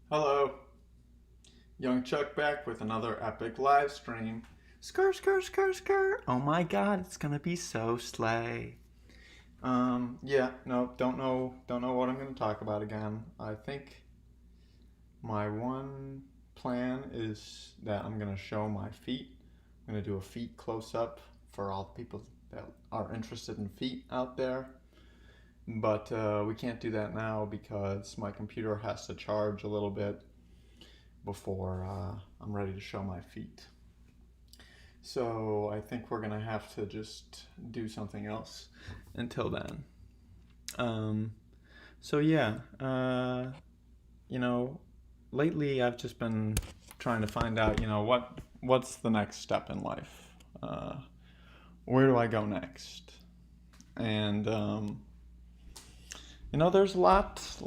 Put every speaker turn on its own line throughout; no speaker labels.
Hello, Young Chuck back with another epic live stream. Skr, skr, skr, skr. Oh my god, it's gonna be so slay. Yeah, no, don't know what I'm gonna talk about again. I think my one plan is that I'm gonna show my feet. I'm gonna do a feet close up for all the people that are interested in feet out there. But we can't do that now because my computer has to charge a little bit before I'm ready to show my feet. So I think we're gonna have to just do something else until then. Um, so yeah, you know, lately I've just been trying to find out, what's the next step in life? Uh, where do I go next? And there's lots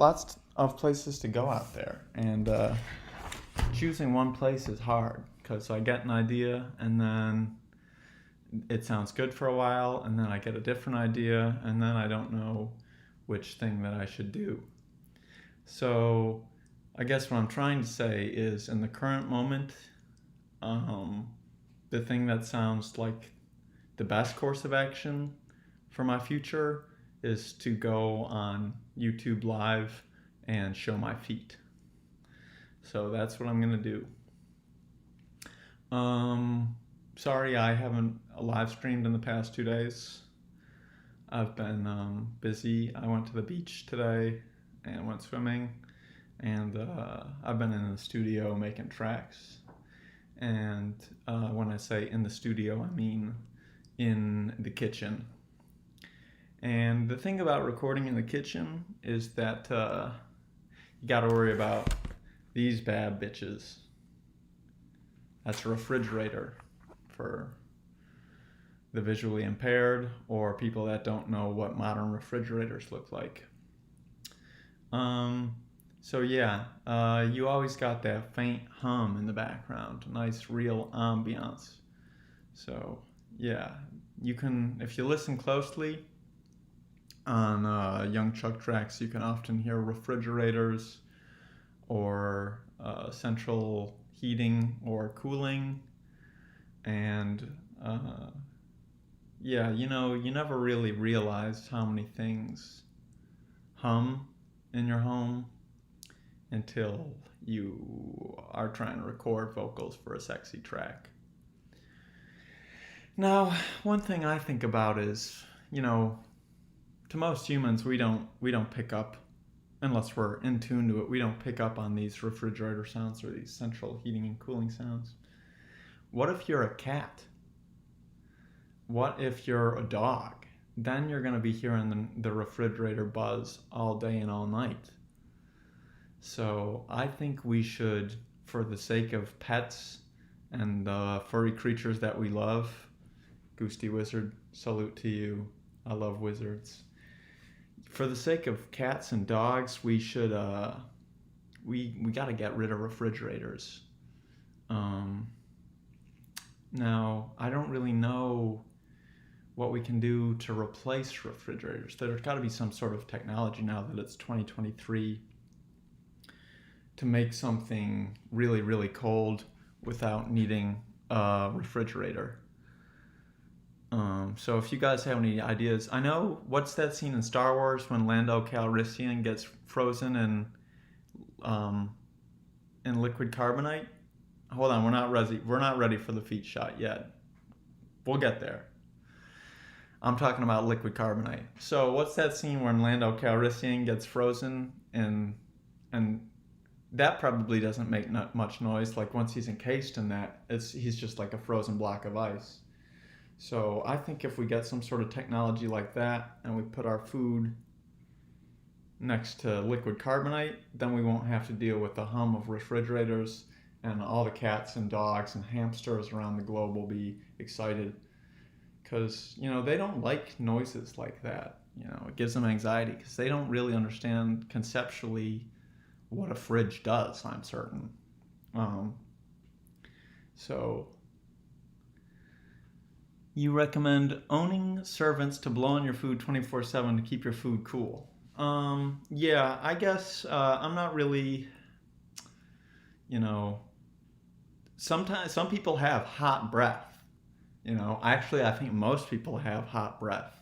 of places to go out there, and choosing one place is hard because I get an idea and then it sounds good for a while, and then I get a different idea, and then I don't know which thing that I should do. So I guess what I'm trying to say is in the current moment, um, the thing that sounds like the best course of action for my future is to go on YouTube Live and show my feet. So that's what I'm going to do. Sorry, I haven't live streamed in the past 2 days. I've been busy. I went to the beach today and went swimming, and I've been in the studio making tracks. And when I say in the studio, I mean in the kitchen. And the thing about recording in the kitchen is that you got to worry about these bad bitches. That's a refrigerator for the visually impaired or people that don't know what modern refrigerators look like. So yeah, you always got that faint hum in the background, nice real ambiance. So yeah, you can, if you listen closely on Young Chuck tracks, you can often hear refrigerators or central heating or cooling, and yeah, you never really realize how many things hum in your home until you are trying to record vocals for a sexy track. Now, one thing I think about is, to most humans, we don't pick up, unless we're in tune to it, we don't pick up on these refrigerator sounds or these central heating and cooling sounds. What if you're a cat? What if you're a dog? Then you're going to be hearing the refrigerator buzz all day and all night. So I think we should, for the sake of pets and the furry creatures that we love, Goosty Wizard, salute to you. I love wizards. For the sake of cats and dogs, we should we got to get rid of refrigerators. Now I don't really know what we can do to replace refrigerators. There's got to be some sort of technology now that it's 2023 to make something really, really cold without needing a refrigerator. So if you guys have any ideas, I know, what's that scene in Star Wars when Lando Calrissian gets frozen in liquid carbonite? Hold on, we're not ready for the feet shot yet. We'll get there. I'm talking about liquid carbonite. So what's that scene when Lando Calrissian gets frozen and that probably doesn't make not much noise. Like once he's encased in that, he's just like a frozen block of ice. So I think if we get some sort of technology like that and we put our food next to liquid carbonite, then we won't have to deal with the hum of refrigerators, and all the cats and dogs and hamsters around the globe will be excited because they don't like noises like that. It gives them anxiety because they don't really understand conceptually what a fridge does, I'm certain. So you recommend owning servants to blow on your food 24/7 to keep your food cool. Yeah, I guess I'm not really you know, sometimes some people have hot breath. Actually, I think most people have hot breath.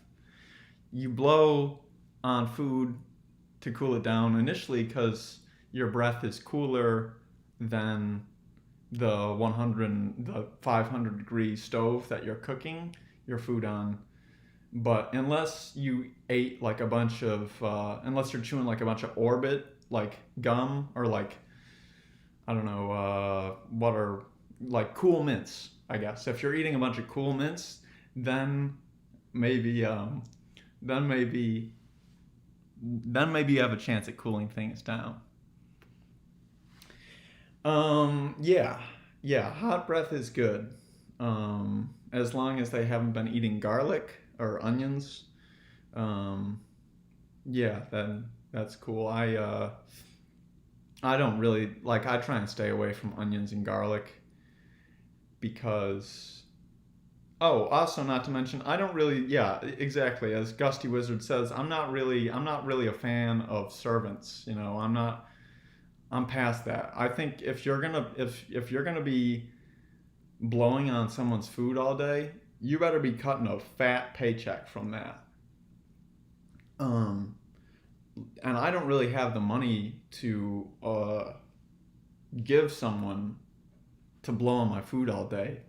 You blow on food to cool it down initially because your breath is cooler than the 500 degree stove that you're cooking your food on. But unless you ate like a bunch of, unless you're chewing like a bunch of Orbit, like gum, or like, I don't know, what are like Cool Mints, I guess. If you're eating a bunch of Cool Mints, then maybe, then maybe, then maybe you have a chance at cooling things down. Yeah, yeah, hot breath is good. As long as they haven't been eating garlic or onions. Um, yeah, then that's cool. I don't really like. I try and stay away from onions and garlic because. Oh, also not to mention, I don't really. Yeah, exactly. As Gusty Wizard says, I'm not really a fan of servants. I'm past that. I think if you're gonna be blowing on someone's food all day, you better be cutting a fat paycheck from that. Um, and I don't really have the money to give someone to blow on my food all day.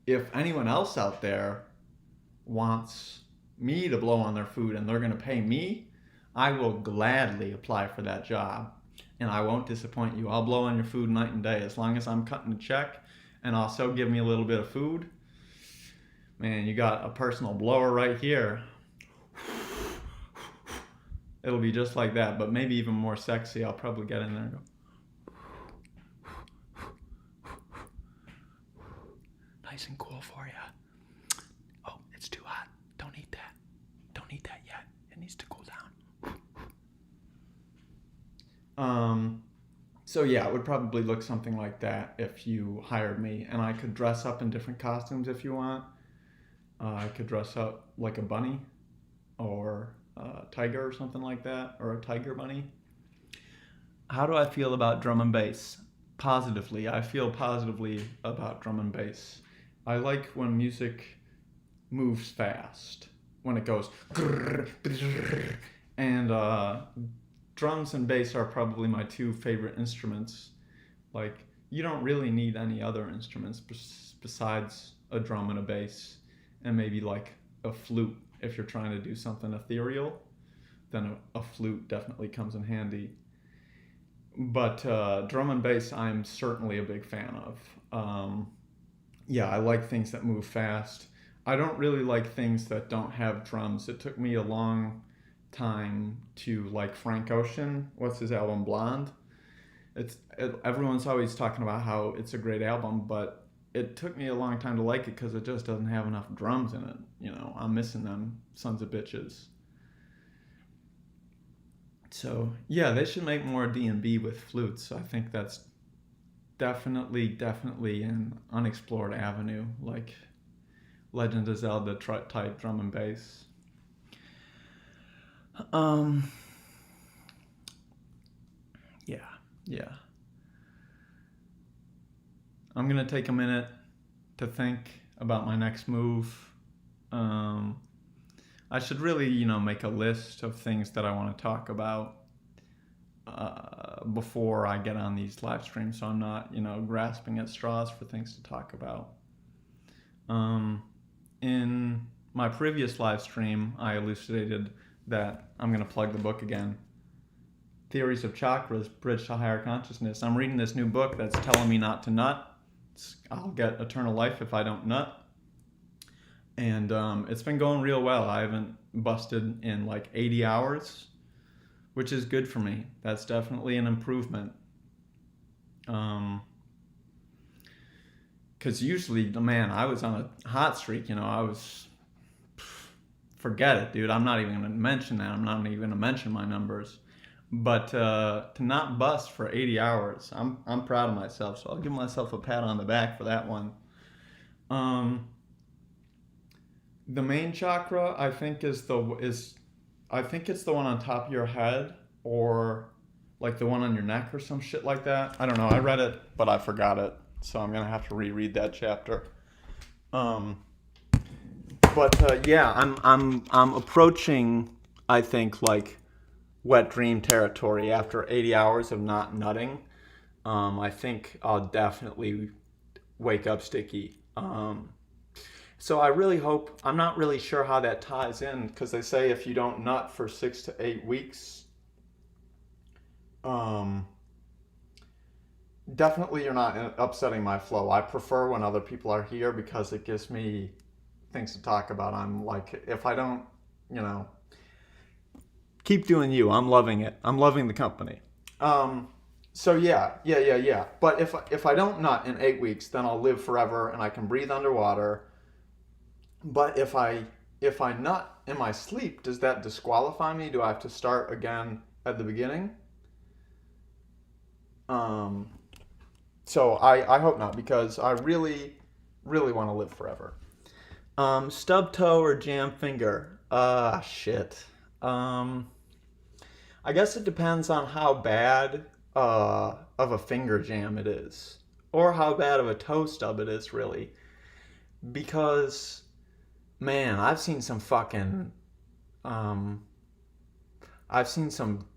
If anyone else out there wants me to blow on their food and they're going to pay me, I will gladly apply for that job. And I won't disappoint you. I'll blow on your food night and day as long as I'm cutting a check and also give me a little bit of food. Man, you got a personal blower right here. It'll be just like that, but maybe even more sexy. I'll probably get in there and go, nice and cool for you. Oh, it's too hot. Don't eat that. Don't eat that yet. It needs to cool down. So yeah, it would probably look something like that if you hired me, and I could dress up in different costumes if you want. I could dress up like a bunny or a tiger or something like that, or a tiger bunny. How do I feel about drum and bass? Positively. I feel positively about drum and bass. I like when music moves fast, when it goes and drums and bass are probably my two favorite instruments. Like, you don't really need any other instruments besides a drum and a bass, and maybe like a flute. If you're trying to do something ethereal, then a flute definitely comes in handy. But drum and bass, I'm certainly a big fan of. Yeah, I like things that move fast. I don't really like things that don't have drums. It took me a long time to like Frank Ocean. What's his album, Blonde? Everyone's always talking about how it's a great album, but it took me a long time to like it because it just doesn't have enough drums in it. I'm missing them sons of bitches. So yeah, they should make more D&B with flutes. I think that's definitely an unexplored avenue, like Legend of Zelda type drum and bass. Um, yeah, yeah. I'm gonna take a minute to think about my next move. Um, I should really, make a list of things that I want to talk about before I get on these live streams, so I'm not, grasping at straws for things to talk about. In my previous live stream, I elucidated that I'm going to plug the book again. Theories of Chakras, Bridge to Higher Consciousness. I'm reading this new book that's telling me not to nut. I'll get eternal life if I don't nut. And it's been going real well. I haven't busted in like 80 hours, which is good for me. That's definitely an improvement. Because usually, man, I was on a hot streak. Forget it, dude. I'm not even going to mention that. I'm not even going to mention my numbers. But to not bust for 80 hours, I'm proud of myself. So I'll give myself a pat on the back for that one. The main chakra, I think, I think it's the one on top of your head, or like the one on your neck or some shit like that. I don't know. I read it, but I forgot it, so I'm gonna have to reread that chapter. Yeah, I'm approaching, I think, like wet dream territory after 80 hours of not nutting. I think I'll definitely wake up sticky. So I really hope, I'm not really sure how that ties in, because they say if you don't nut for 6 to 8 weeks, definitely you're not upsetting my flow. I prefer when other people are here because it gives me things to talk about. I'm like, if I don't, you know, keep doing you. I'm loving it. I'm loving the company. So yeah. But if I don't nut in 8 weeks, then I'll live forever and I can breathe underwater. But if I nut in my sleep, does that disqualify me? Do I have to start again at the beginning? So I hope not, because I really, really want to live forever. Stub toe or jam finger? Shit. I guess it depends on how bad of a finger jam it is, or how bad of a toe stub it is, really. Because, man, I've seen some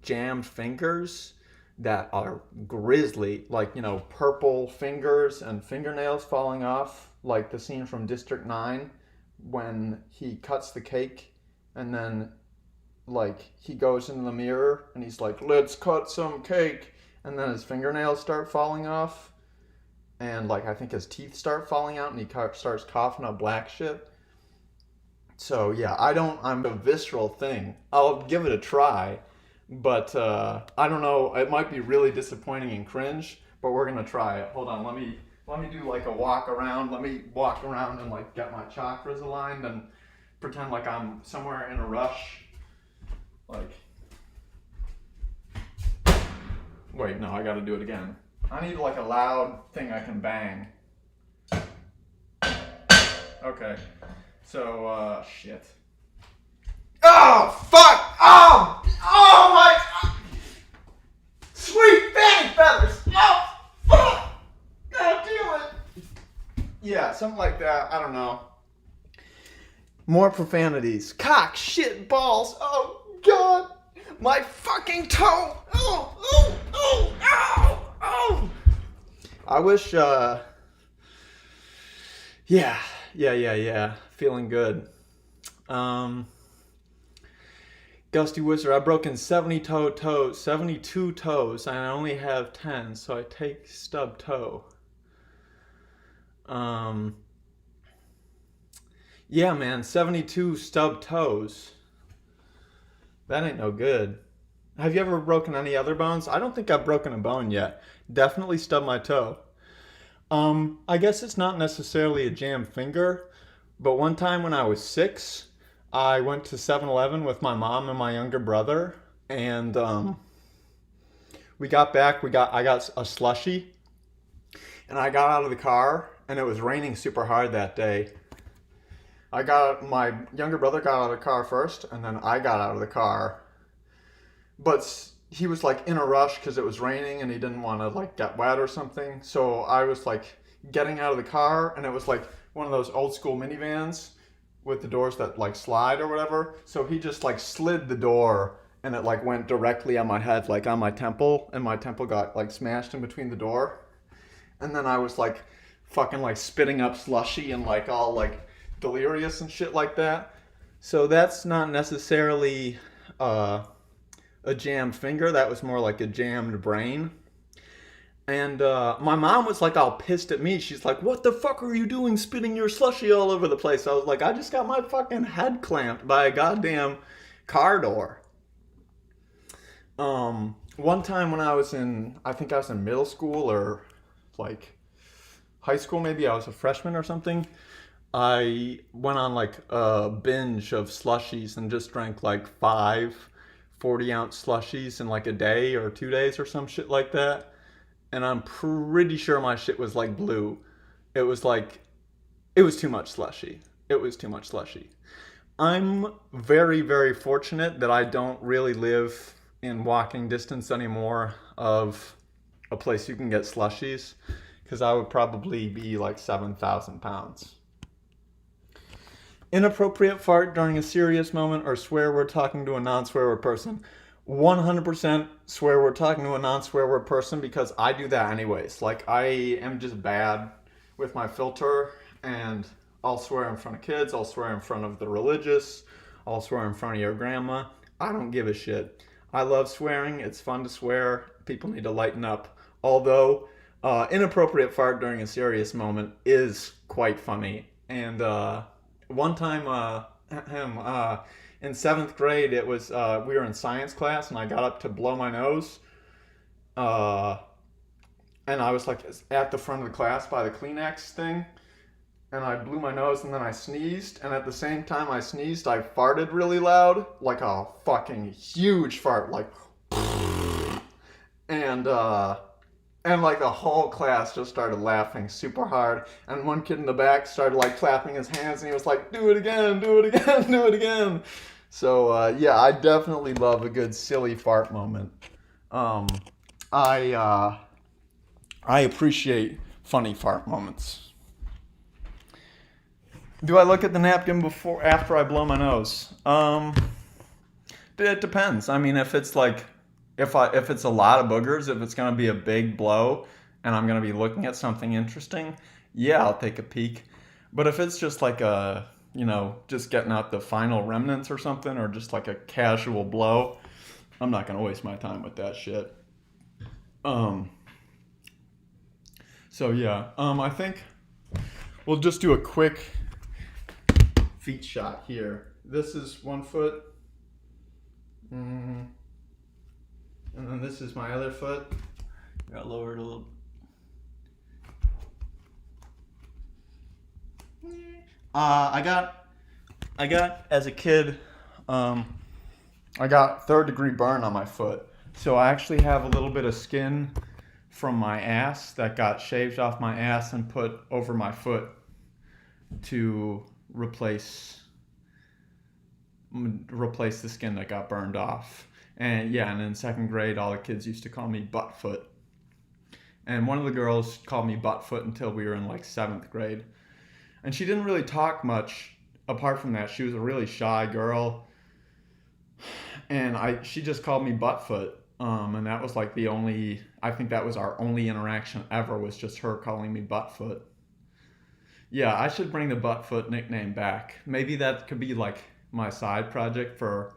jammed fingers that are grisly, like, you know, purple fingers and fingernails falling off, like the scene from District 9 when he cuts the cake and then, like, he goes into the mirror and he's like, let's cut some cake, and then his fingernails start falling off, and, like, I think his teeth start falling out and he starts coughing up black shit. So yeah, I'm a visceral thing. I'll give it a try, but I don't know. It might be really disappointing and cringe, but we're gonna try it. Hold on, let me do like a walk around. Let me walk around and like get my chakras aligned and pretend like I'm somewhere in a rush. Like, wait, no, I gotta do it again. I need like a loud thing I can bang. Okay, so shit. Oh fuck! Oh my! Sweet fanny feathers! Oh fuck! God damn it! Yeah, something like that. I don't know. More profanities. Cock, shit, balls. Oh god! My fucking toe! Oh! I wish. Yeah. Feeling good. Gusty Wizard, I've broken 72 toes, and I only have 10, so I take stub toe. Yeah, man, 72 stub toes. That ain't no good. Have you ever broken any other bones? I don't think I've broken a bone yet. Definitely stubbed my toe. I guess it's not necessarily a jammed finger, but one time when I was 6, I went to 7-Eleven with my mom and my younger brother, and we got back. I got a slushie, and I got out of the car, and it was raining super hard that day. My younger brother got out of the car first, and then I got out of the car, but he was like in a rush because it was raining and he didn't want to like get wet or something. So I was like getting out of the car, and it was like one of those old school minivans with the doors that like slide or whatever. So he just like slid the door, and it like went directly on my head, like on my temple, and my temple got like smashed in between the door. And then I was like fucking like spitting up slushy and like all like delirious and shit like that. So that's not necessarily a jammed finger. That was more like a jammed brain. And my mom was like all pissed at me. She's like, what the fuck are you doing spitting your slushy all over the place? I was like, I just got my fucking head clamped by a goddamn car door. One time when I think I was in middle school or like high school, maybe I was a freshman or something, I went on like a binge of slushies and just drank like 5 40-ounce slushies in like a day or 2 days or some shit like that. And I'm pretty sure my shit was like blue. It was too much slushy. I'm very, very fortunate that I don't really live in walking distance anymore of a place you can get slushies, because I would probably be like 7,000 pounds. Inappropriate fart during a serious moment or swear word talking to a non-swear word person. 100% swear word talking to a non-swear word person, because I do that anyways. Like, I am just bad with my filter, and I'll swear in front of kids, I'll swear in front of the religious, I'll swear in front of your grandma. I don't give a shit. I love swearing. It's fun to swear. People need to lighten up. Although, inappropriate fart during a serious moment is quite funny. And one time, in seventh grade, it was we were in science class, and I got up to blow my nose, uh, and I was like at the front of the class by the Kleenex thing, and I blew my nose, and then I sneezed, and at the same time I sneezed, I farted really loud, like a fucking huge fart, like, and like the whole class just started laughing super hard, and one kid in the back started like clapping his hands, and he was like, "Do it again, do it again, do it again." So yeah, I definitely love a good silly fart moment. Um, I appreciate funny fart moments. Do I look at the napkin after I blow my nose? It depends. I mean, if it's like, if it's a lot of boogers, if it's gonna be a big blow, and I'm gonna be looking at something interesting, yeah, I'll take a peek. But if it's just like a, just getting out the final remnants or something, or just like a casual blow, I'm not gonna waste my time with that shit. Um. So yeah, I think we'll just do a quick feet shot here. This is one foot. And then this is my other foot. Got lowered a little. I got as a kid, I got third-degree burn on my foot. So I actually have a little bit of skin from my ass that got shaved off my ass and put over my foot to replace the skin that got burned off. And yeah, and in second grade, all the kids used to call me Buttfoot. And one of the girls called me Buttfoot until we were in like seventh grade. And she didn't really talk much apart from that. She was a really shy girl. And she just called me Buttfoot. And that was like I think that was our only interaction ever, was just her calling me Buttfoot. Yeah, I should bring the Buttfoot nickname back. Maybe that could be like my side project for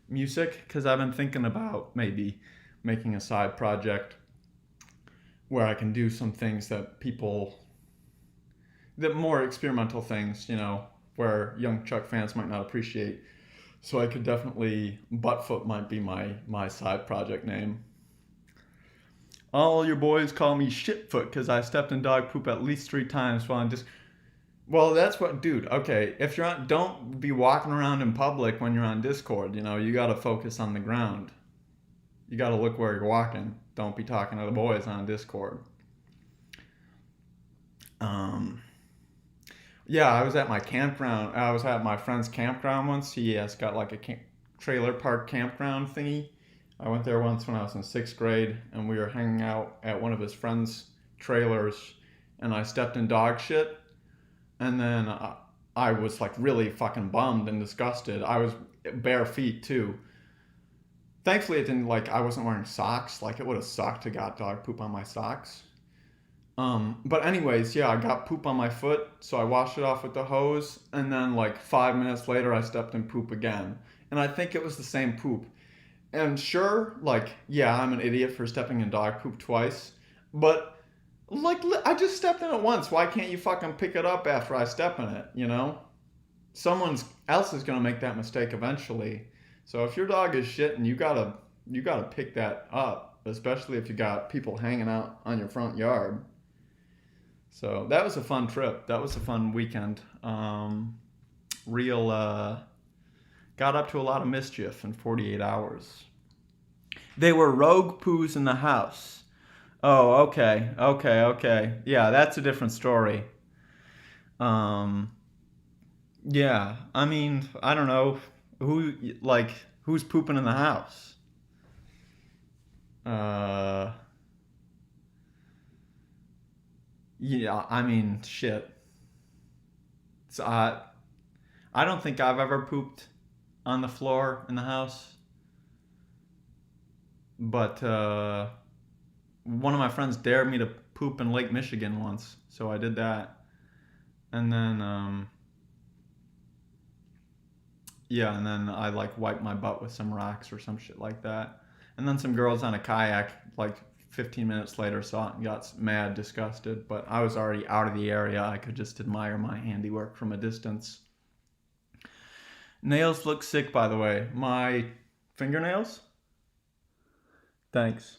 music, because I've been thinking about maybe making a side project where I can do some things that more experimental things, where young Chuck fans might not appreciate. So I could definitely, Buttfoot might be my side project name. All your boys call me Shitfoot because I stepped in dog poop at least 3 times while I'm just... Well, that's what, dude, okay, if you're on, don't be walking around in public when you're on Discord, you gotta focus on the ground. You gotta look where you're walking. Don't be talking to the boys on Discord. Yeah, I was at my campground. I was at my friend's campground once. He has got like a trailer park campground thingy. I went there once when I was in 6th grade, and we were hanging out at one of his friend's trailers, and I stepped in dog shit. And then I was like really fucking bummed and disgusted. I was bare feet too. Thankfully, it didn't, I wasn't wearing socks. Like, it would have sucked to got dog poop on my socks. But anyways, yeah, I got poop on my foot, so I washed it off with the hose, and then 5 minutes later, I stepped in poop again. And I think it was the same poop. And sure, yeah, I'm an idiot for stepping in dog poop twice, but I just stepped in it once. Why can't you fucking pick it up after I step in it, Someone else is gonna make that mistake eventually. So if your dog is shitting, you gotta pick that up, especially if you got people hanging out on your front yard. So that was a fun trip. That was a fun weekend. Got up to a lot of mischief in 48 hours. They were rogue poos in the house. Oh, okay. Yeah, that's a different story. Yeah, I mean, I don't know who's pooping in the house. Uh, yeah, I mean, shit. So, I don't think I've ever pooped on the floor in the house, but one of my friends dared me to poop in Lake Michigan once, so I did that. And then, yeah, and then I like wiped my butt with some rocks or some shit like that. And then some girls on a kayak, like 15 minutes later, saw it and got mad, disgusted. But I was already out of the area. I could just admire my handiwork from a distance. Nails look sick, by the way. My fingernails? Thanks.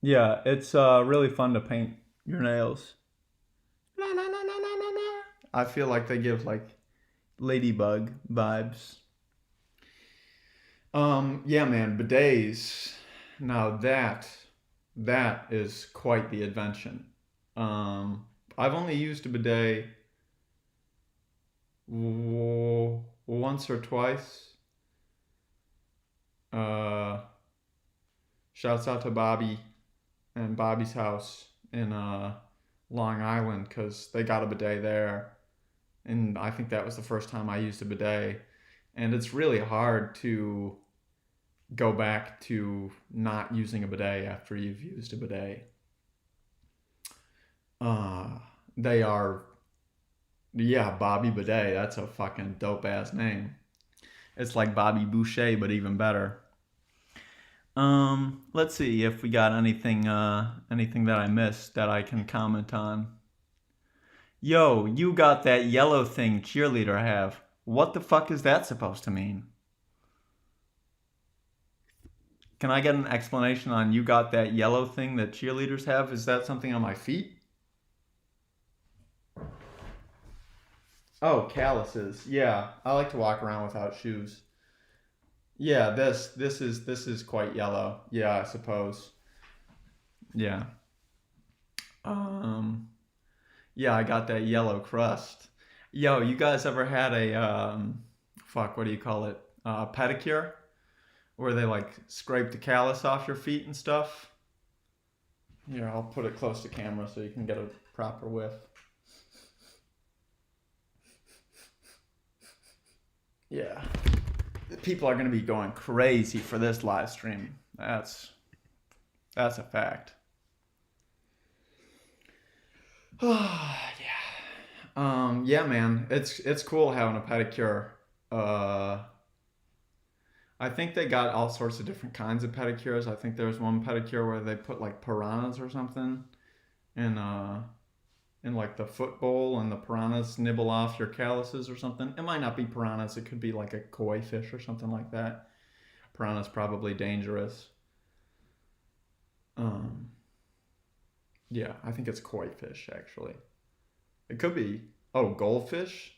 Yeah, it's really fun to paint your nails. La, la, la, la, la, la, la. I feel like they give like ladybug vibes. Yeah, man, bidets. Now that is quite the invention. I've only used a bidet once or twice. Uh, Shouts out to Bobby and Bobby's house in Long Island because they got a bidet there, and I think that was the first time I used a bidet. And it's really hard to go back to not using a bidet after you've used a bidet. Uh, they are, yeah, Bobby Bidet. That's a fucking dope ass name. It's like Bobby Boucher, but even better. Let's see if we got anything that I missed that I can comment on. Yo, you got that yellow thing cheerleader have. What the fuck is that supposed to mean? Can I get an explanation on you got that yellow thing that cheerleaders have? Is that something on my feet? Oh, calluses. Yeah, I like to walk around without shoes. Yeah, this is quite yellow. Yeah, I suppose. Yeah. Um yeah, I got that yellow crust. Yo, you guys ever had a fuck, what do you call it? Pedicure where they like scrape the callus off your feet and stuff? Here, I'll put it close to camera so you can get a proper whiff. Yeah. People are going to be going crazy for this live stream. That's a fact. Yeah. Yeah, man. It's cool having a pedicure. Uh I think they got all sorts of different kinds of pedicures. I think there's one pedicure where they put like piranhas or something in in like the foot bowl and the piranhas nibble off your calluses or something. It might not be piranhas, it could be like a koi fish or something like that. Piranha's probably dangerous. Um yeah, I think it's koi fish actually. It could be, oh, goldfish?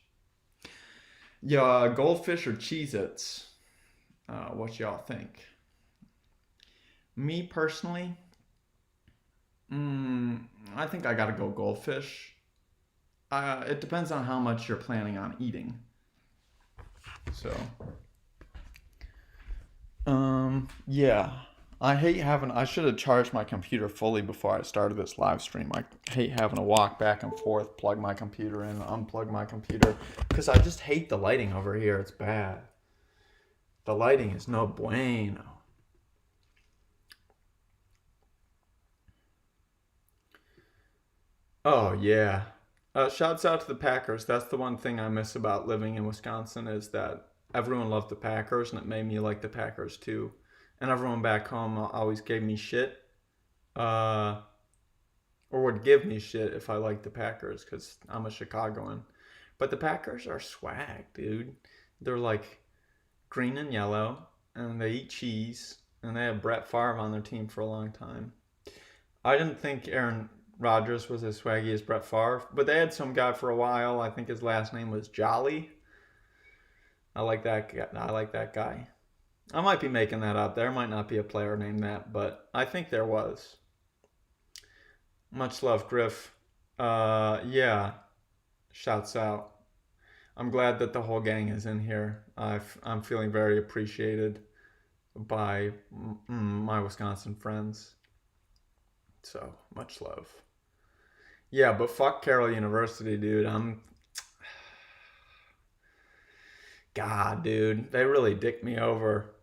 Yeah, goldfish or Cheez Its? What y'all think? Me personally, mm, I think I gotta go goldfish. It depends on how much you're planning on eating. So, yeah. I hate having. I should have charged my computer fully before I started this live stream. I hate having to walk back and forth, plug my computer in, unplug my computer, because I just hate the lighting over here. It's bad. The lighting is no bueno. Oh yeah. Shouts out to the Packers. That's the one thing I miss about living in Wisconsin is that everyone loved the Packers, and it made me like the Packers too. And everyone back home always gave me shit, uh, or would give me shit if I liked the Packers, because I'm a Chicagoan. But the Packers are swag, dude. They're like green and yellow, and they eat cheese, and they have Brett Favre on their team for a long time. I didn't think Aaron Rodgers was as swaggy as Brett Favre, but they had some guy for a while. I think his last name was Jolly. I like that. I like that guy. I might be making that up. There might not be a player named that, but I think there was. Much love, Griff. Yeah. Shouts out. I'm glad that the whole gang is in here. I'm feeling very appreciated by my Wisconsin friends. So much love. Yeah, but fuck Carroll University, dude. God, dude, they really dicked me over.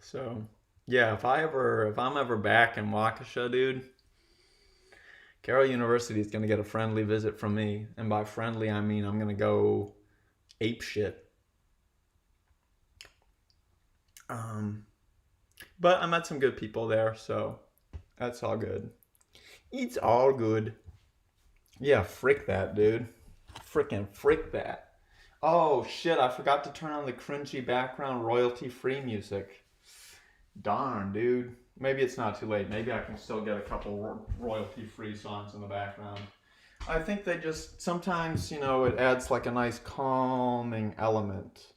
So yeah, if I'm ever back in Waukesha, dude, Carroll University is gonna get a friendly visit from me, and by friendly I mean I'm gonna go ape shit. But I met some good people there, so that's all good. It's all good. Yeah, frick that, dude. Frickin' frick that. Oh shit, I forgot to turn on the cringy background royalty free music. Darn, dude. Maybe it's not too late. Maybe I can still get a couple royalty free songs in the background. I think they just, sometimes, it adds like a nice calming element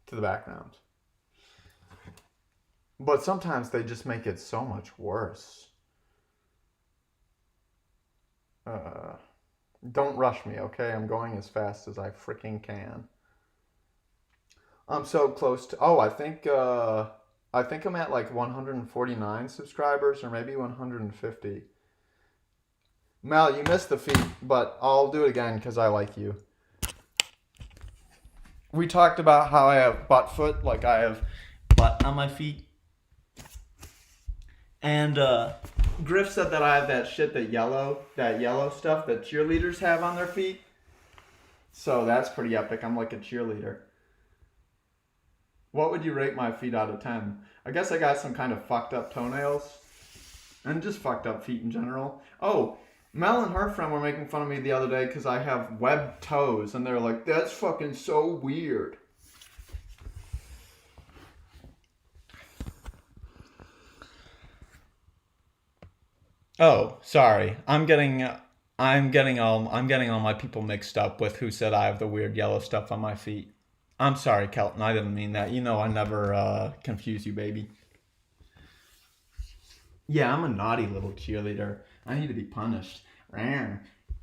to the background. But sometimes they just make it so much worse. Don't rush me, okay? I'm going as fast as I freaking can. I'm so close to. Oh, I think I'm at like 149 subscribers, or maybe 150. Mel, you missed the feet, but I'll do it again because I like you. We talked about how I have butt foot, like I have butt on my feet. And Griff said that I have that shit, that yellow stuff that cheerleaders have on their feet. So that's pretty epic. I'm like a cheerleader. What would you rate my feet out of 10? I guess I got some kind of fucked up toenails. And just fucked up feet in general. Oh, Mel and her friend were making fun of me the other day because I have webbed toes. And they're like, that's fucking so weird. Oh, sorry. I'm getting all my people mixed up with who said I have the weird yellow stuff on my feet. I'm sorry, Kelton. I didn't mean that. I never confuse you, baby. Yeah, I'm a naughty little cheerleader. I need to be punished.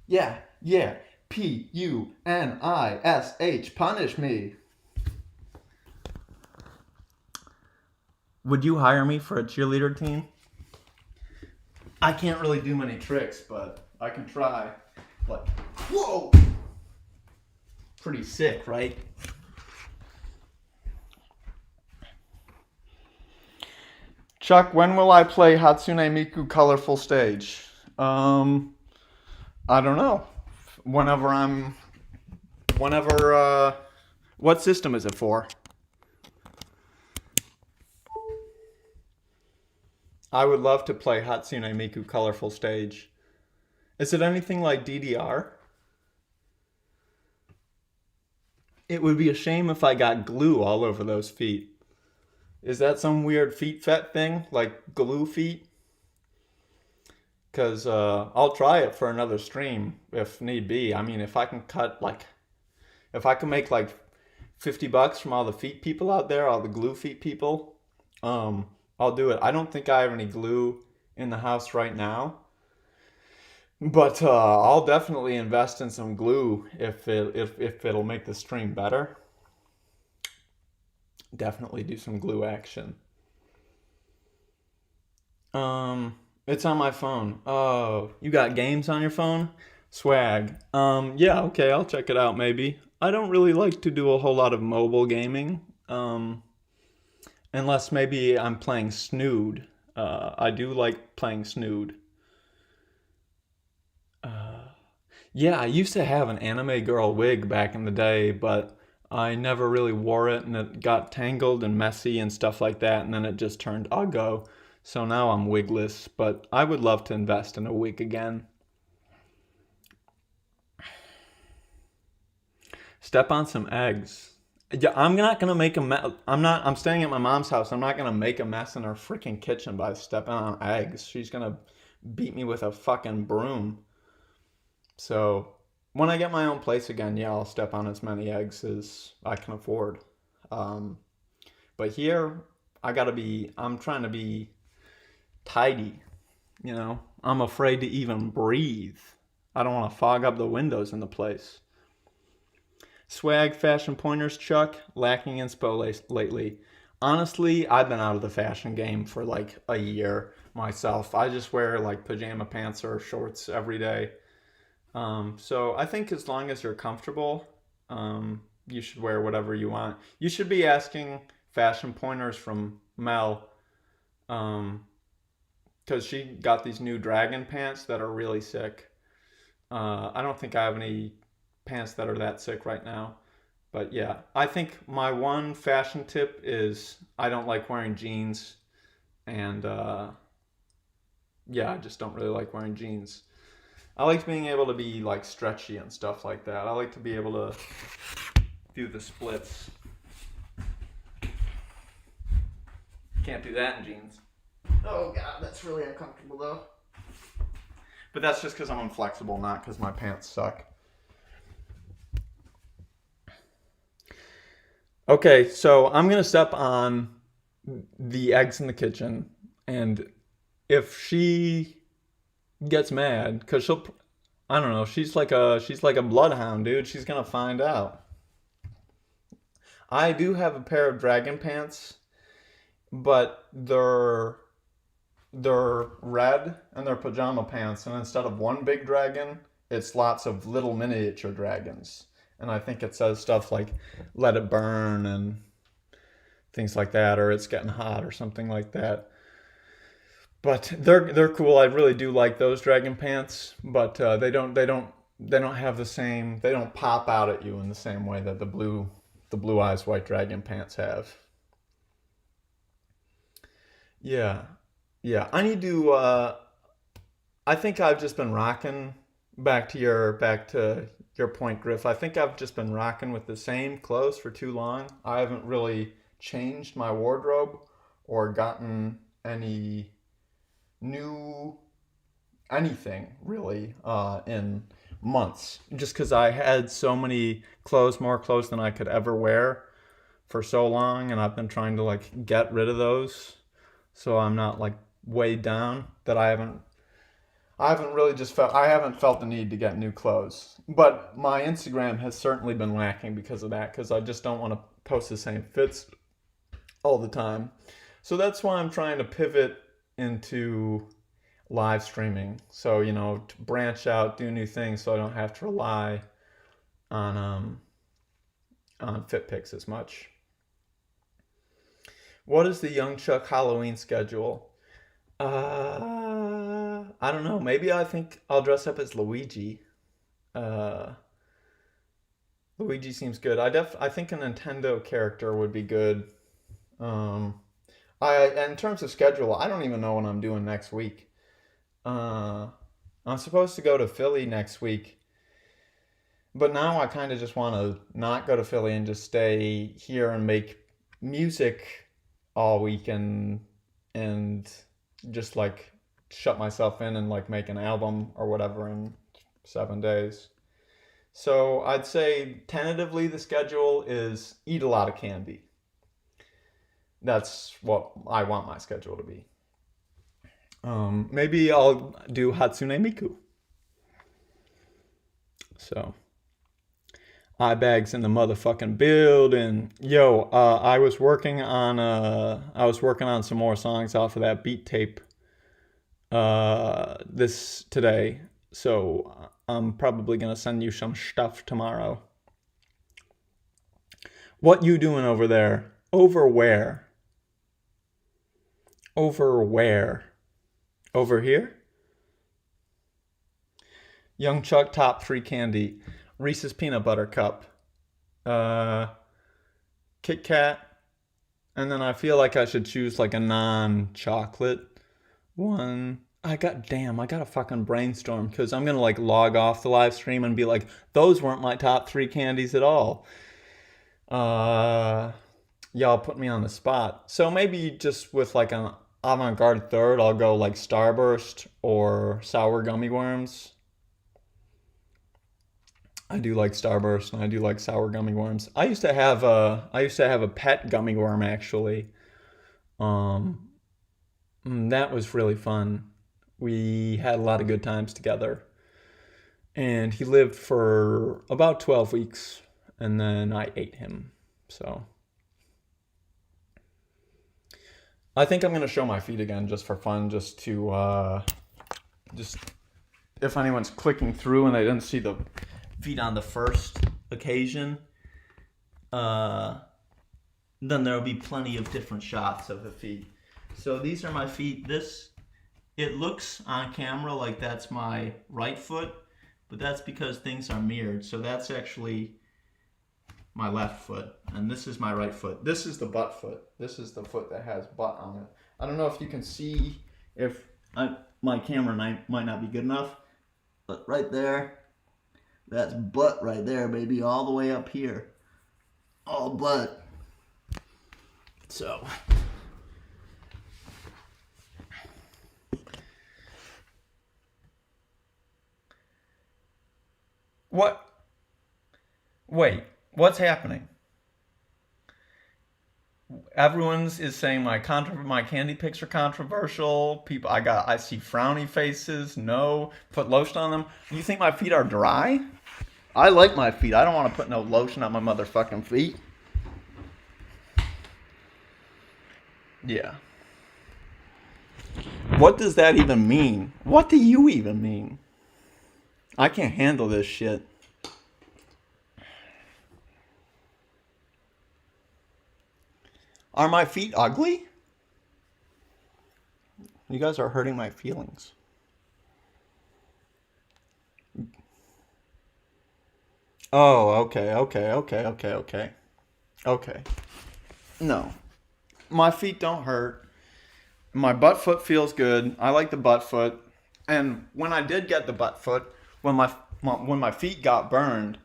Yeah. Punish. Punish me. Would you hire me for a cheerleader team? I can't really do many tricks, but I can try. Like, whoa! Pretty sick, right? Chuck, when will I play Hatsune Miku Colorful Stage? I don't know. What system is it for? I would love to play Hatsune Miku Colorful Stage. Is it anything like DDR? It would be a shame if I got glue all over those feet. Is that some weird feet fet thing? Like glue feet? Because I'll try it for another stream if need be. I mean, if I can make like $50 from all the feet people out there, all the glue feet people, I'll do it. I don't think I have any glue in the house right now, but I'll definitely invest in some glue if it'll make the stream better. Definitely do some glue action. It's on my phone. Oh, you got games on your phone? Swag. Yeah, okay, I'll check it out maybe. I don't really like to do a whole lot of mobile gaming. Unless maybe I'm playing Snood. I do like playing Snood. Yeah, I used to have an anime girl wig back in the day, but I never really wore it and it got tangled and messy and stuff like that, and then it just turned uggo. So now I'm wigless, but I would love to invest in a wig again. Step on some eggs. Yeah, I'm not gonna make a mess. I'm staying at my mom's house. I'm not gonna make a mess in her freaking kitchen by stepping on eggs. She's gonna beat me with a fucking broom. So when I get my own place again, yeah, I'll step on as many eggs as I can afford. Um, but here, I'm trying to be tidy. I'm afraid to even breathe. I don't want to fog up the windows in the place. Swag fashion pointers, Chuck. Lacking inspo lately. Honestly, I've been out of the fashion game for like a year myself. I just wear like pajama pants or shorts every day. So I think as long as you're comfortable, you should wear whatever you want. You should be asking fashion pointers from Mel, um, because she got these new dragon pants that are really sick. I don't think I have any pants that are that sick right now. But yeah, I think my one fashion tip is I don't like wearing jeans, and yeah, I just don't really like wearing jeans. I like being able to be like stretchy and stuff like that. I like to be able to do the splits. Can't do that in jeans. Oh god, that's really uncomfortable though. But that's just because I'm inflexible, not because my pants suck. Okay, so I'm gonna step on the eggs in the kitchen, and if she gets mad, cause I don't know, she's like a bloodhound, dude. She's gonna find out. I do have a pair of dragon pants, but they're red and they're pajama pants, and instead of one big dragon, it's lots of little miniature dragons. And I think it says stuff like "Let it burn" and things like that, or "It's getting hot" or something like that. But they're cool. I really do like those dragon pants, but they don't have the same. They don't pop out at you in the same way that the blue eyes white dragon pants have. Yeah, yeah. I need to. I think I've just been rocking back to your point, Griff. I think I've just been rocking with the same clothes for too long. I haven't really changed my wardrobe or gotten any new anything really in months. Just because I had so many clothes, more clothes than I could ever wear for so long, and I've been trying to like get rid of those so I'm not like weighed down that I haven't really just felt I haven't felt the need to get new clothes. But my Instagram has certainly been lacking because of that, because I just don't want to post the same fits all the time. So that's why I'm trying to pivot into live streaming. So, to branch out, do new things so I don't have to rely on fit pics as much. What is the Young Chuck Halloween schedule? I don't know. Maybe I think I'll dress up as Luigi. Uh, Luigi seems good. I think a Nintendo character would be good. Um, in terms of schedule, I don't even know what I'm doing next week. Uh, I'm supposed to go to Philly next week, but now I kind of just want to not go to Philly and just stay here and make music all week, and just like shut myself in and like make an album or whatever in 7 days. So I'd say tentatively the schedule is eat a lot of candy. That's what I want my schedule to be. Maybe I'll do Hatsune Miku. So eye bags in the motherfucking building. Yo, I was working on some more songs off of that beat tape this today. So I'm probably gonna send you some stuff tomorrow. What you doing over there? Over where? Over where? Over here? Young Chuck top three candy. Reese's peanut butter cup. Uh, Kit Kat. And then I feel like I should choose like a non-chocolate one. I gotta fucking brainstorm because I'm gonna like log off the live stream and be like, those weren't my top three candies at all. Uh, Y'all put me on the spot. So maybe just with like an avant-garde third, I'll go like Starburst or sour gummy worms. I do like Starburst and I do like sour gummy worms. I used to have a pet gummy worm actually. Um, that was really fun. We had a lot of good times together, and he lived for about 12 weeks, and then I ate him. So I think I'm gonna show my feet again just for fun, just to just if anyone's clicking through and they didn't see the feet on the first occasion, then there'll be plenty of different shots of the feet. So these are my feet. It looks on camera like that's my right foot, but that's because things are mirrored. So that's actually my left foot, and this is my right foot. This is the butt foot. This is the foot that has butt on it. I don't know if you can see, my camera might not be good enough, but right there, that's butt right there, baby, all the way up here. All butt. So. What? Wait, what's happening? Everyone's is saying my candy picks are controversial. I see frowny faces. No, put lotion on them. You think my feet are dry? I like my feet. I don't want to put no lotion on my motherfucking feet. Yeah. What does that even mean? What do you even mean? I can't handle this shit. Are my feet ugly? You guys are hurting my feelings. Oh, okay. Okay. No. My feet don't hurt. My butt foot feels good. I like the butt foot. And when I did get the butt foot, when my feet got burned,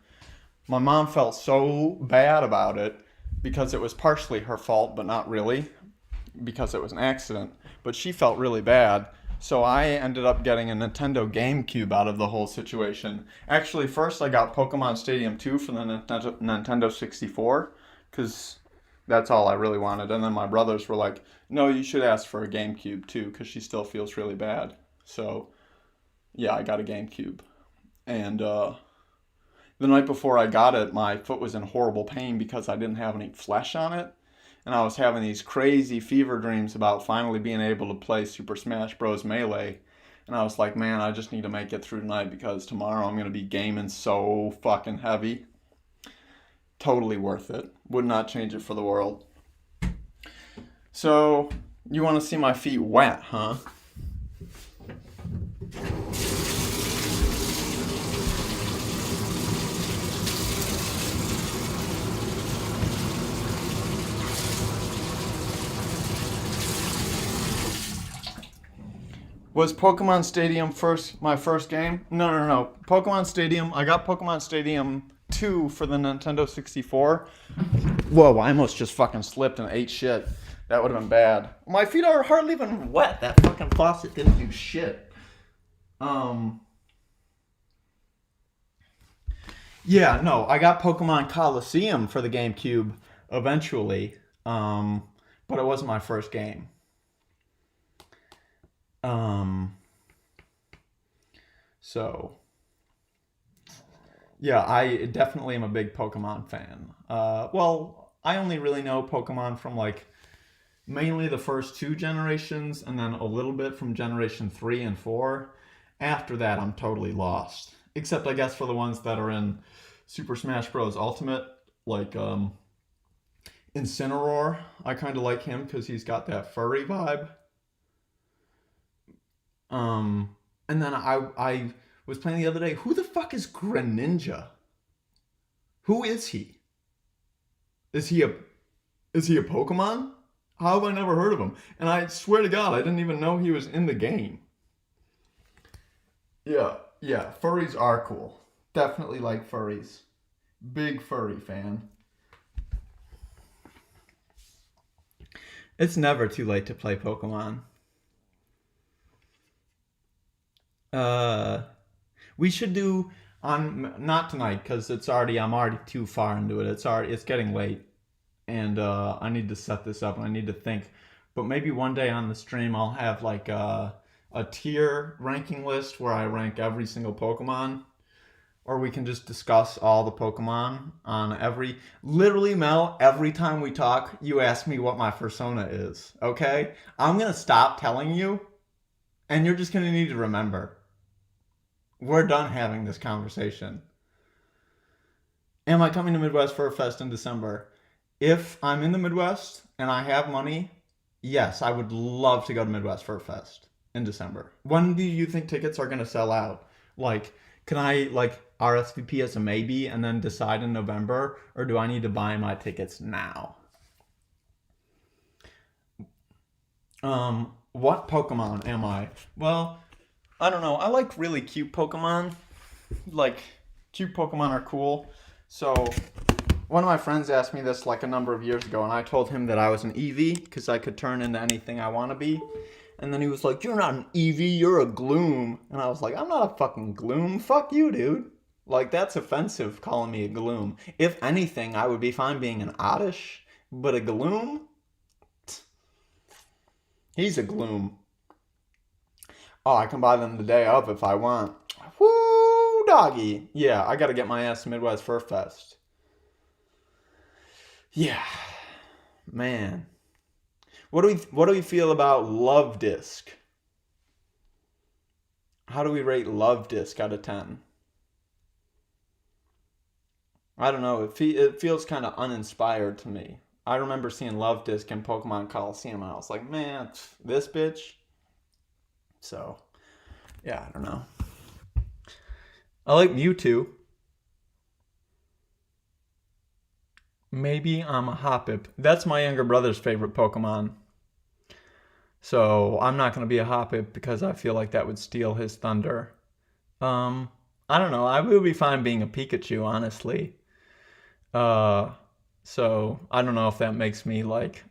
my mom felt so bad about it because it was partially her fault, but not really, because it was an accident. But she felt really bad. So I ended up getting a Nintendo GameCube out of the whole situation. Actually, first I got Pokemon Stadium 2 for the Nintendo 64, because that's all I really wanted. And then my brothers were like, no, you should ask for a GameCube too, because she still feels really bad. So, yeah, I got a GameCube. And the night before I got it, my foot was in horrible pain because I didn't have any flesh on it. And I was having these crazy fever dreams about finally being able to play Super Smash Bros. Melee. And I was like, man, I just need to make it through tonight because tomorrow I'm going to be gaming so fucking heavy. Totally worth it. Would not change it for the world. So, you want to see my feet wet, huh? Was Pokemon Stadium my first game? No. Pokemon Stadium, I got Pokemon Stadium 2 for the Nintendo 64. Whoa, I almost just fucking slipped and ate shit. That would have been bad. My feet are hardly even wet. That fucking faucet didn't do shit. Yeah, no, I got Pokemon Coliseum for the GameCube eventually. But it wasn't my first game. So, yeah, I definitely am a big Pokemon fan. Well, I only really know Pokemon from like mainly the first two generations and then a little bit from generation 3 and 4. After that, I'm totally lost. Except, I guess, for the ones that are in Super Smash Bros. Ultimate, like Incineroar. I kind of like him because he's got that furry vibe. And then I was playing the other day. Who the fuck is Greninja? Who is he? Is he a Pokemon? How have I never heard of him? And I swear to God, I didn't even know he was in the game. Yeah, furries are cool. Definitely like furries. Big furry fan. It's never too late to play Pokemon. We should do not tonight because I'm already too far into it. It's getting late, and I need to set this up and I need to think. But maybe one day on the stream I'll have like a tier ranking list where I rank every single Pokemon. or we can just discuss all the Pokemon on literally, Mel, every time we talk, you ask me what my persona is, okay? I'm gonna stop telling you, and you're just gonna need to remember. We're done having this conversation. Am I coming to Midwest Fur Fest in December? If I'm in the Midwest and I have money, yes, I would love to go to Midwest Fur Fest in December. When do you think tickets are gonna sell out? Like, can I RSVP as a maybe and then decide in November, or do I need to buy my tickets now? What Pokemon am I? Well, I don't know. I like really cute Pokemon. Like, cute Pokemon are cool. So, one of my friends asked me this like a number of years ago, and I told him that I was an Eevee because I could turn into anything I want to be. And then he was like, "You're not an Eevee, you're a Gloom." And I was like, "I'm not a fucking Gloom. Fuck you, dude." Like, that's offensive calling me a Gloom. If anything, I would be fine being an Oddish, but a Gloom? He's a Gloom. Oh, I can buy them the day of if I want. Woo, doggy. Yeah, I gotta get my ass to Midwest Fur Fest. Yeah, man. What do we feel about Love Disc? How do we rate Love Disc out of 10? I don't know. It feels kind of uninspired to me. I remember seeing Love Disc in Pokemon Coliseum, and I was like, man, this bitch. So, yeah, I don't know. I like Mewtwo. Maybe I'm a Hoppip. That's my younger brother's favorite Pokemon. So I'm not going to be a Hoppip because I feel like that would steal his thunder. Um, I don't know. I would be fine being a Pikachu, honestly. Uh, so I don't know if that makes me like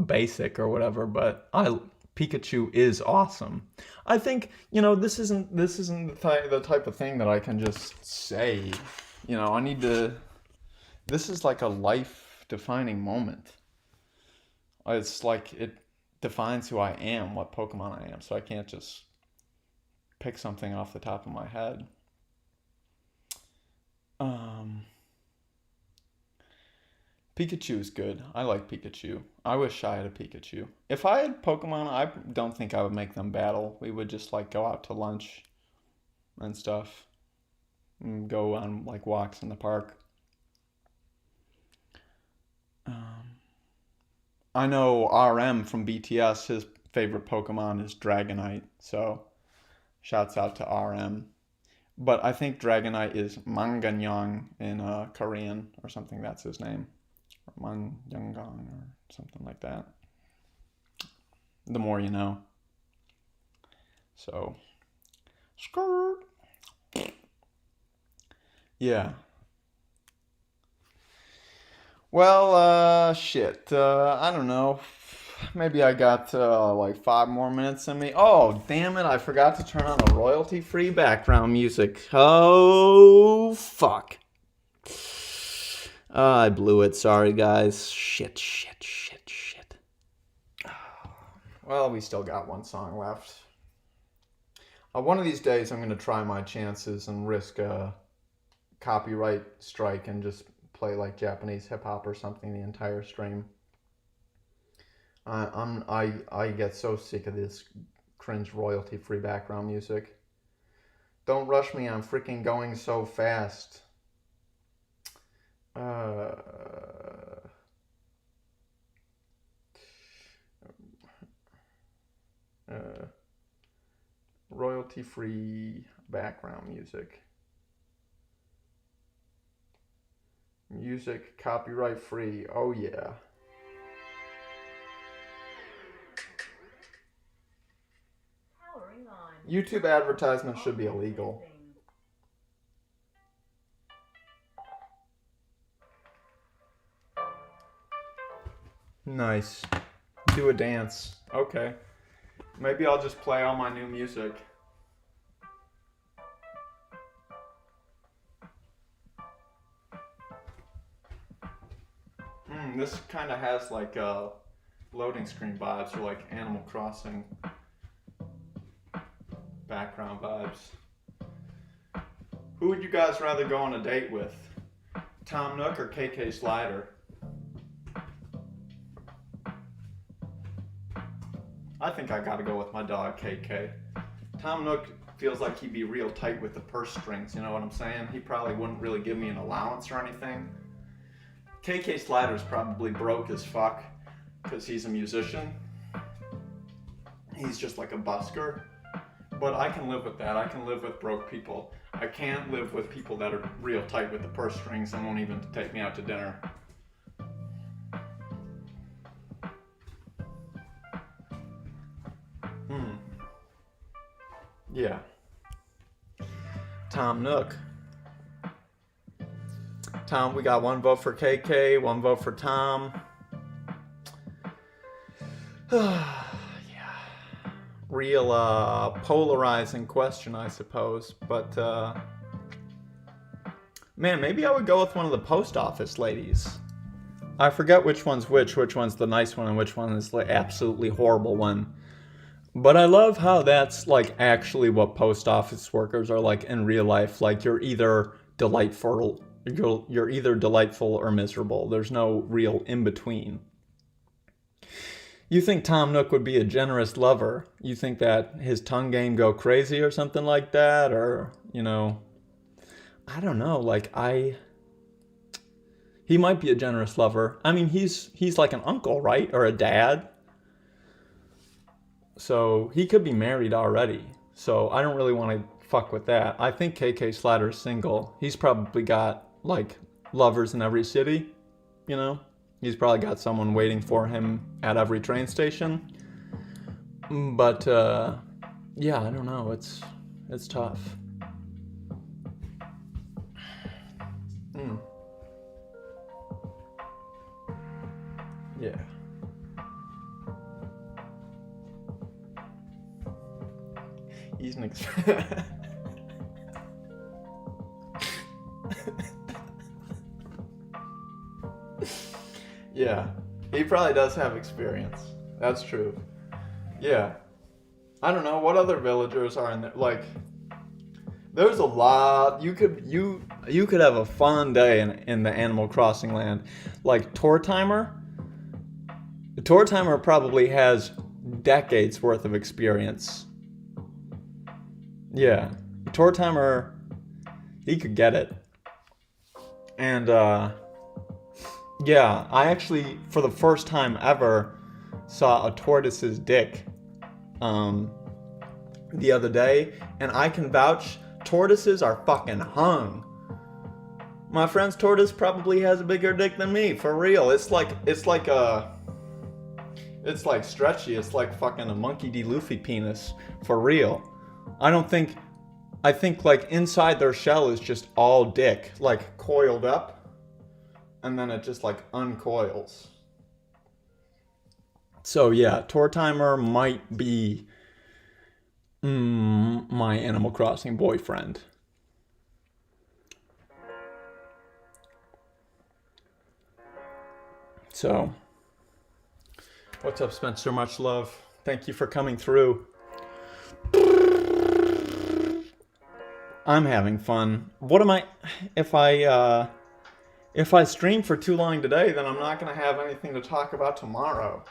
basic or whatever, but I Pikachu is awesome. I think this isn't the type of thing that I can just say. I need to. This is like a life defining moment. It's like it defines who I am, what Pokemon I am. So I can't just pick something off the top of my head. Um, Pikachu is good. I like Pikachu. I wish I had a Pikachu. If I had Pokemon, I don't think I would make them battle. We would just like go out to lunch and stuff, and go on like walks in the park. Um, I know RM from BTS, his favorite Pokemon is Dragonite, so shouts out to RM. But I think Dragonite is Manganyong in Korean or something. That's his name. Or Mangyangong or something like that. The more you know. So, skirt. Yeah. Well, shit. I don't know. Maybe I got like 5 more minutes in me. Oh, damn it. I forgot to turn on the royalty free background music. Oh, fuck. I blew it. Sorry, guys. Shit, shit, shit, shit. Well, we still got one song left. One of these days, I'm going to try my chances and risk a copyright strike and just play like Japanese hip hop or something the entire stream. I get so sick of this cringe royalty free background music. Don't rush me, I'm freaking going so fast. Uh, uh, royalty free background music. Music copyright free. Oh yeah. YouTube advertisements should be illegal. Nice. Do a dance. Okay. Maybe I'll just play all my new music. This kind of has like loading screen vibes or like Animal Crossing background vibes. Who would you guys rather go on a date with? Tom Nook or KK Slider? I think I gotta go with my dog, KK. Tom Nook feels like he'd be real tight with the purse strings, you know what I'm saying? He probably wouldn't really give me an allowance or anything. KK Slider's probably broke as fuck because he's a musician. He's just like a busker. But I can live with that. I can live with broke people. I can't live with people that are real tight with the purse strings and won't even take me out to dinner. Yeah. Tom Nook. Tom, we got one vote for KK, one vote for Tom. Yeah. Real polarizing question, I suppose. But, man, maybe I would go with one of the post office ladies. I forget which one's which one's the nice one and which one is the absolutely horrible one. But I love how that's like actually what post office workers are like in real life. Like you're either delightful or miserable. There's no real in between. You think Tom Nook would be a generous lover? You think that his tongue game go crazy or something like that? Or, you know, I don't know. Like he might be a generous lover. I mean, he's like an uncle, right? Or a dad. So he could be married already. So I don't really want to fuck with that. I think KK Slider's single. He's probably got like lovers in every city, you know? He's probably got someone waiting for him at every train station. But yeah, I don't know. It's tough. Yeah. He's an Yeah, he probably does have experience. That's true. Yeah. I don't know what other villagers are in there. Like, there's a lot. You could have a fun day in the Animal Crossing land. Like Tortimer. Tortimer probably has decades worth of experience. Yeah, Tortimer, he could get it. And yeah, I actually, for the first time ever, saw a tortoise's dick the other day, and I can vouch, tortoises are fucking hung. My friend's tortoise probably has a bigger dick than me, for real. It's like stretchy. It's like fucking a Monkey D. Luffy penis, for real. I think like inside their shell is just all dick, like coiled up, and then it just like uncoils. So yeah, Tortimer might be my Animal Crossing boyfriend. So, what's up, Spencer? Much love. Thank you for coming through. I'm having fun. What am I? If I stream for too long today, then I'm not gonna have anything to talk about tomorrow.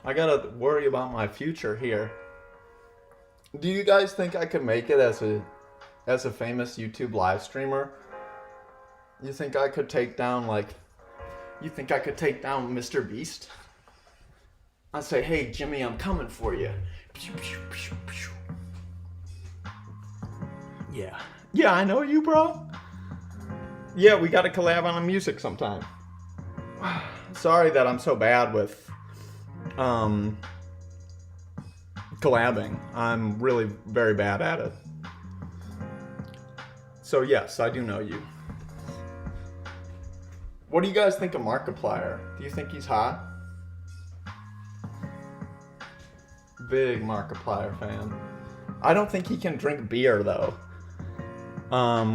I gotta worry about my future here. Do you guys think I could make it as a famous YouTube live streamer? You think I could take down Mr. Beast? I'd say, hey Jimmy, I'm coming for you. Yeah, I know you, bro. Yeah, we gotta collab on the music sometime. Sorry that I'm so bad with collabing. I'm really very bad at it. So yes, I do know you. What do you guys think of Markiplier? Do you think he's hot? Big Markiplier fan. I don't think he can drink beer though.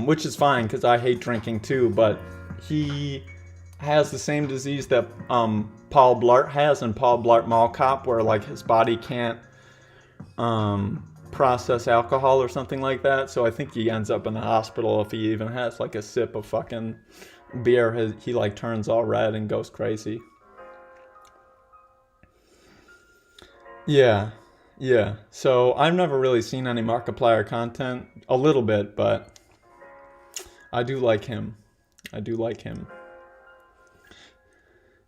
Which is fine because I hate drinking too, but he has the same disease that Paul Blart has in Paul Blart Mall Cop, where like his body can't process alcohol or something like that. So I think he ends up in the hospital if he even has like a sip of fucking beer. He like turns all red and goes crazy. Yeah, yeah. So I've never really seen any Markiplier content. A little bit, but I do like him. I do like him.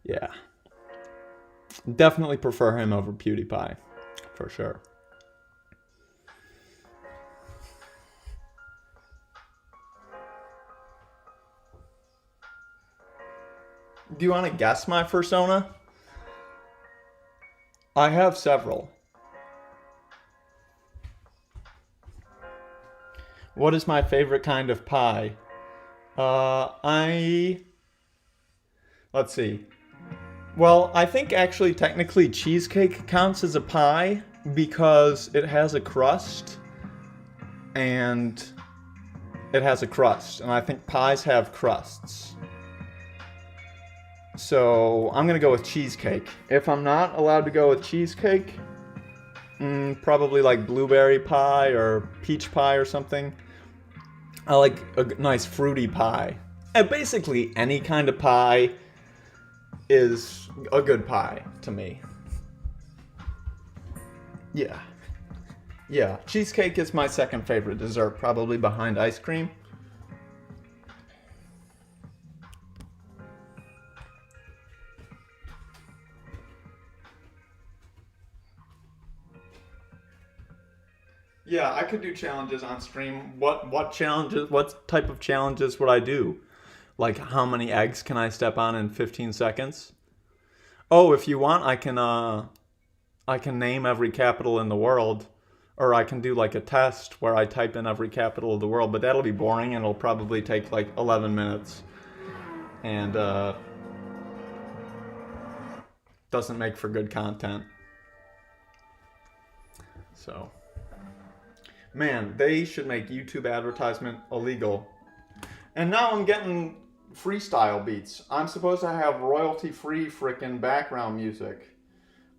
Yeah. Definitely prefer him over PewDiePie. For sure. Do you want to guess my persona? I have several. What is my favorite kind of pie? I. Let's see. Well, I think actually technically cheesecake counts as a pie because it has a crust and and I think pies have crusts. So I'm gonna go with cheesecake. If I'm not allowed to go with cheesecake, probably like blueberry pie or peach pie or something. I like a nice fruity pie. And basically, any kind of pie is a good pie to me. Yeah. Yeah. Cheesecake is my second favorite dessert, probably behind ice cream. Yeah, I could do challenges on stream. What challenges? What type of challenges would I do? Like how many eggs can I step on in 15 seconds? Oh, if you want, I can name every capital in the world, or I can do like a test where I type in every capital of the world, but that'll be boring and it'll probably take like 11 minutes and doesn't make for good content. So, man, they should make YouTube advertisement illegal. And now I'm getting freestyle beats. I'm supposed to have royalty free frickin' background music.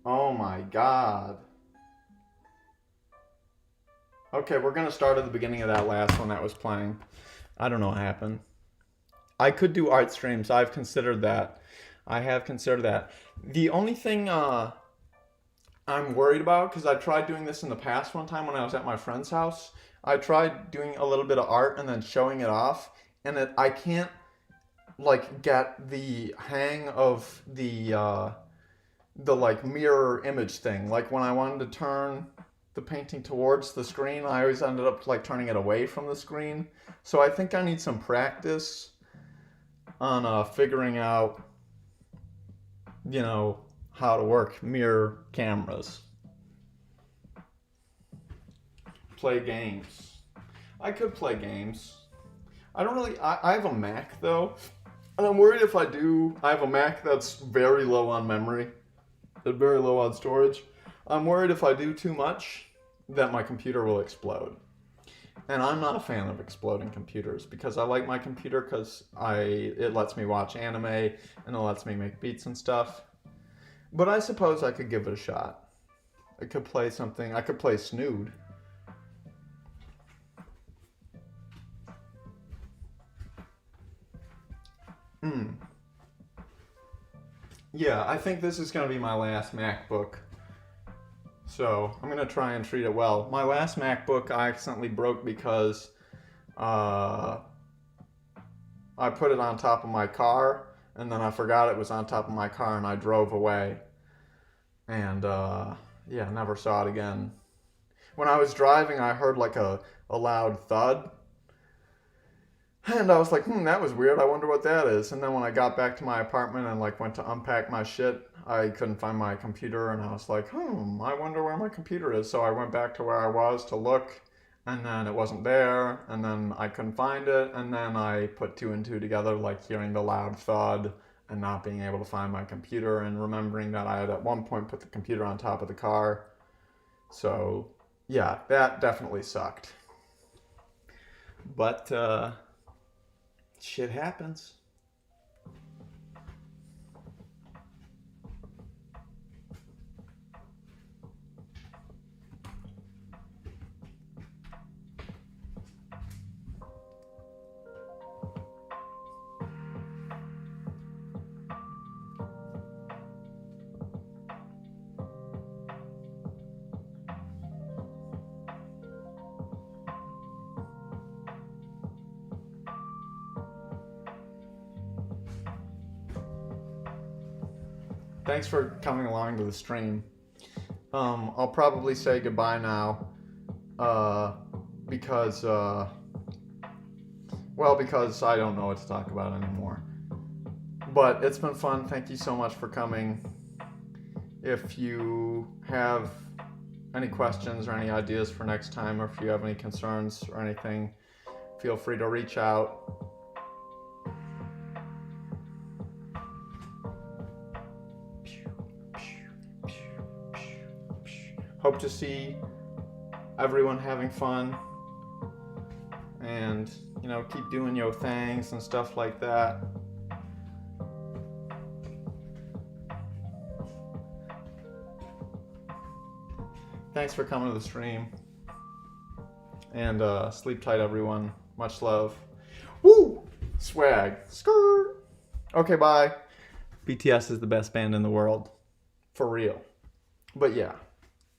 Oh my god. Okay, we're gonna start at the beginning of that last one that was playing. I don't know what happened. I could do art streams. I've considered that. I have considered that. The only thing I'm worried about, because I tried doing this in the past one time when I was at my friend's house. I tried doing a little bit of art and then showing it off, and I can't like get the hang of the like mirror image thing. Like when I wanted to turn the painting towards the screen, I always ended up like turning it away from the screen. So I think I need some practice on figuring out, you know, how to work mirror cameras. Play games. I could play games. I don't really. I have a Mac though, and I'm worried if I do. I have a Mac that's very low on memory, and very low on storage. I'm worried if I do too much that my computer will explode. And I'm not a fan of exploding computers because I like my computer because it lets me watch anime and it lets me make beats and stuff. But I suppose I could give it a shot. I could play something. I could play Snood. Hmm. Yeah, I think this is going to be my last MacBook. So I'm going to try and treat it well. My last MacBook I accidentally broke because uh, I put it on top of my car and then I forgot it was on top of my car and I drove away. And yeah, never saw it again. When I was driving, I heard like a loud thud. And I was like, that was weird. I wonder what that is. And then when I got back to my apartment and like went to unpack my shit, I couldn't find my computer and I was like, I wonder where my computer is. So I went back to where I was to look and then it wasn't there and then I couldn't find it and then I put two and two together, like hearing the loud thud and not being able to find my computer and remembering that I had at one point put the computer on top of the car. So yeah, that definitely sucked. But shit happens. thanks for coming along to the stream. I'll probably say goodbye now, because I don't know what to talk about anymore. But it's been fun. Thank you so much for coming. If you have any questions or any ideas for next time, or if you have any concerns or anything, feel free to reach out. Hope to see everyone having fun, and keep doing your things and stuff like that. Thanks for coming to the stream, and sleep tight, everyone. Much love. Woo! Swag. Skirt. Okay, bye. BTS is the best band in the world. For real. But yeah.